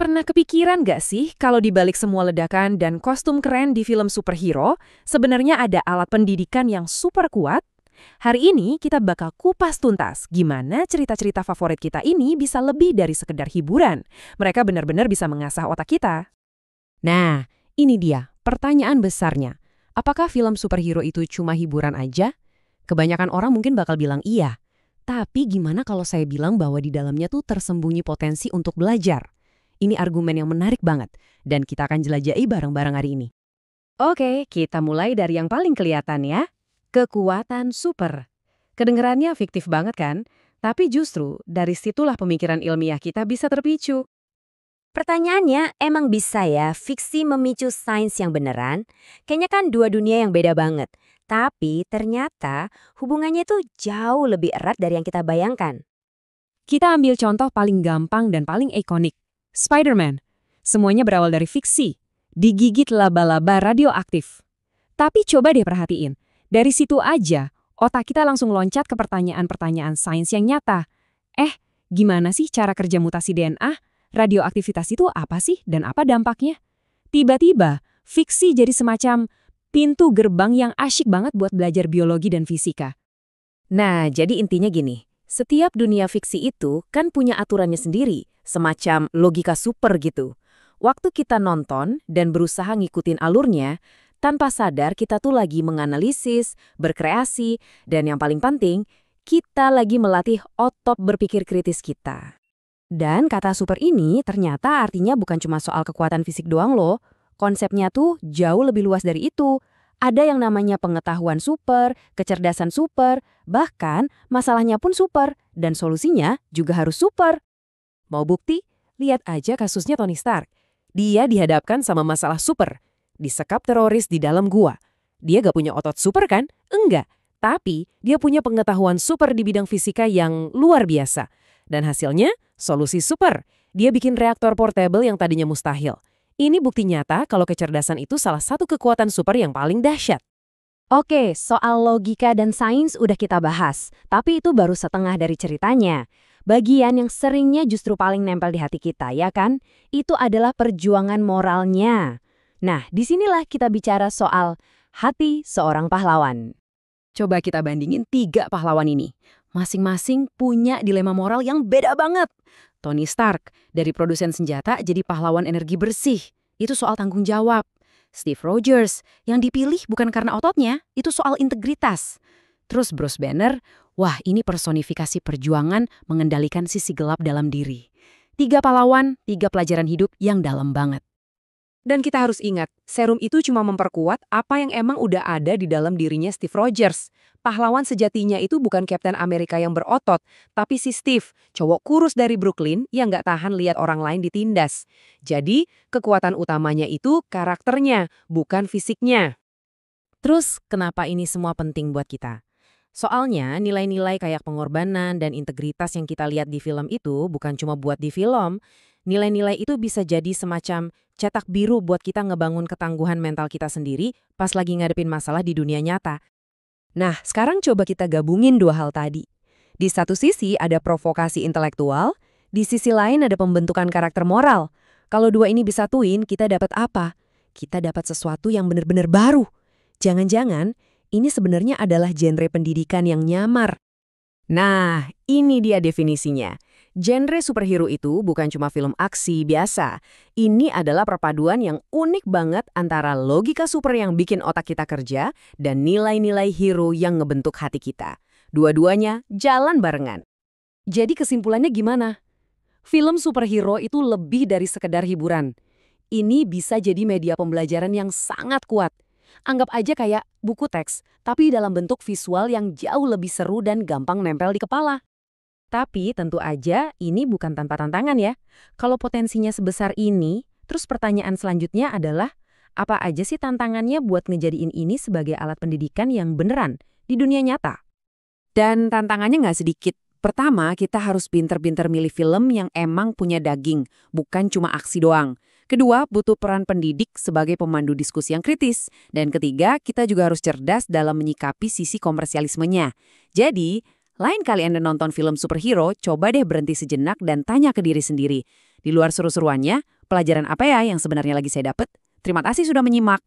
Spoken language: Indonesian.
Pernah kepikiran nggak sih kalau dibalik semua ledakan dan kostum keren di film superhero, sebenarnya ada alat pendidikan yang super kuat? Hari ini kita bakal kupas tuntas gimana cerita-cerita favorit kita ini bisa lebih dari sekedar hiburan. Mereka benar-benar bisa mengasah otak kita. Nah, ini dia pertanyaan besarnya. Apakah film superhero itu cuma hiburan aja? Kebanyakan orang mungkin bakal bilang iya. Tapi gimana kalau saya bilang bahwa di dalamnya tuh tersembunyi potensi untuk belajar? Ini argumen yang menarik banget, dan kita akan jelajahi bareng-bareng hari ini. Oke, kita mulai dari yang paling kelihatan ya. Kekuatan super. Kedengerannya fiktif banget kan? Tapi justru dari situlah pemikiran ilmiah kita bisa terpicu. Pertanyaannya, emang bisa ya fiksi memicu sains yang beneran? Kayaknya kan dua dunia yang beda banget. Tapi ternyata hubungannya itu jauh lebih erat dari yang kita bayangkan. Kita ambil contoh paling gampang dan paling ikonik. Spider-Man. Semuanya berawal dari fiksi. Digigit laba-laba radioaktif. Tapi coba deh perhatiin. Dari situ aja, otak kita langsung loncat ke pertanyaan-pertanyaan sains yang nyata. Gimana sih cara kerja mutasi DNA? Radioaktivitas itu apa sih dan apa dampaknya? Tiba-tiba, fiksi jadi semacam pintu gerbang yang asyik banget buat belajar biologi dan fisika. Nah, jadi intinya gini. Setiap dunia fiksi itu kan punya aturannya sendiri, semacam logika super gitu. Waktu kita nonton dan berusaha ngikutin alurnya, tanpa sadar kita tuh lagi menganalisis, berkreasi, dan yang paling penting, kita lagi melatih otot berpikir kritis kita. Dan kata super ini ternyata artinya bukan cuma soal kekuatan fisik doang loh. Konsepnya tuh jauh lebih luas dari itu. Ada yang namanya pengetahuan super, kecerdasan super, bahkan masalahnya pun super, dan solusinya juga harus super. Mau bukti? Lihat aja kasusnya Tony Stark. Dia dihadapkan sama masalah super. Disekap teroris di dalam gua. Dia gak punya otot super kan? Enggak. Tapi dia punya pengetahuan super di bidang fisika yang luar biasa. Dan hasilnya, solusi super. Dia bikin reaktor portable yang tadinya mustahil. Ini bukti nyata kalau kecerdasan itu salah satu kekuatan super yang paling dahsyat. Oke, soal logika dan sains udah kita bahas. Tapi itu baru setengah dari ceritanya. Bagian yang seringnya justru paling nempel di hati kita, ya kan? Itu adalah perjuangan moralnya. Nah, disinilah kita bicara soal hati seorang pahlawan. Coba kita bandingin 3 pahlawan ini. Masing-masing punya dilema moral yang beda banget. Tony Stark, dari produsen senjata jadi pahlawan energi bersih. Itu soal tanggung jawab. Steve Rogers, yang dipilih bukan karena ototnya, itu soal integritas. Terus Bruce Banner, wah ini personifikasi perjuangan mengendalikan sisi gelap dalam diri. 3 pahlawan, 3 pelajaran hidup yang dalam banget. Dan kita harus ingat, serum itu cuma memperkuat apa yang emang udah ada di dalam dirinya Steve Rogers. Pahlawan sejatinya itu bukan Kapten Amerika yang berotot, tapi si Steve, cowok kurus dari Brooklyn yang nggak tahan lihat orang lain ditindas. Jadi, kekuatan utamanya itu karakternya, bukan fisiknya. Terus, kenapa ini semua penting buat kita? Soalnya, nilai-nilai kayak pengorbanan dan integritas yang kita lihat di film itu bukan cuma buat di film. Nilai-nilai itu bisa jadi semacam cetak biru buat kita ngebangun ketangguhan mental kita sendiri pas lagi ngadepin masalah di dunia nyata. Nah, sekarang coba kita gabungin 2 hal tadi. Di satu sisi ada provokasi intelektual, di sisi lain ada pembentukan karakter moral. Kalau 2 ini disatuin, kita dapat apa? Kita dapat sesuatu yang benar-benar baru. Jangan-jangan, ini sebenarnya adalah genre pendidikan yang nyamar. Nah, ini dia definisinya. Genre superhero itu bukan cuma film aksi biasa. Ini adalah perpaduan yang unik banget antara logika super yang bikin otak kita kerja dan nilai-nilai hero yang ngebentuk hati kita. Dua-duanya jalan barengan. Jadi kesimpulannya gimana? Film superhero itu lebih dari sekedar hiburan. Ini bisa jadi media pembelajaran yang sangat kuat. Anggap aja kayak buku teks, tapi dalam bentuk visual yang jauh lebih seru dan gampang nempel di kepala. Tapi tentu aja ini bukan tanpa tantangan ya. Kalau potensinya sebesar ini, terus pertanyaan selanjutnya adalah, apa aja sih tantangannya buat ngejadiin ini sebagai alat pendidikan yang beneran di dunia nyata? Dan tantangannya nggak sedikit. Pertama, kita harus pinter-pinter milih film yang emang punya daging, bukan cuma aksi doang. Kedua, butuh peran pendidik sebagai pemandu diskusi yang kritis. Dan ketiga, kita juga harus cerdas dalam menyikapi sisi komersialismenya. Jadi, lain kali Anda nonton film superhero, coba deh berhenti sejenak dan tanya ke diri sendiri. Di luar seru-seruannya, pelajaran apa ya yang sebenarnya lagi saya dapat? Terima kasih sudah menyimak.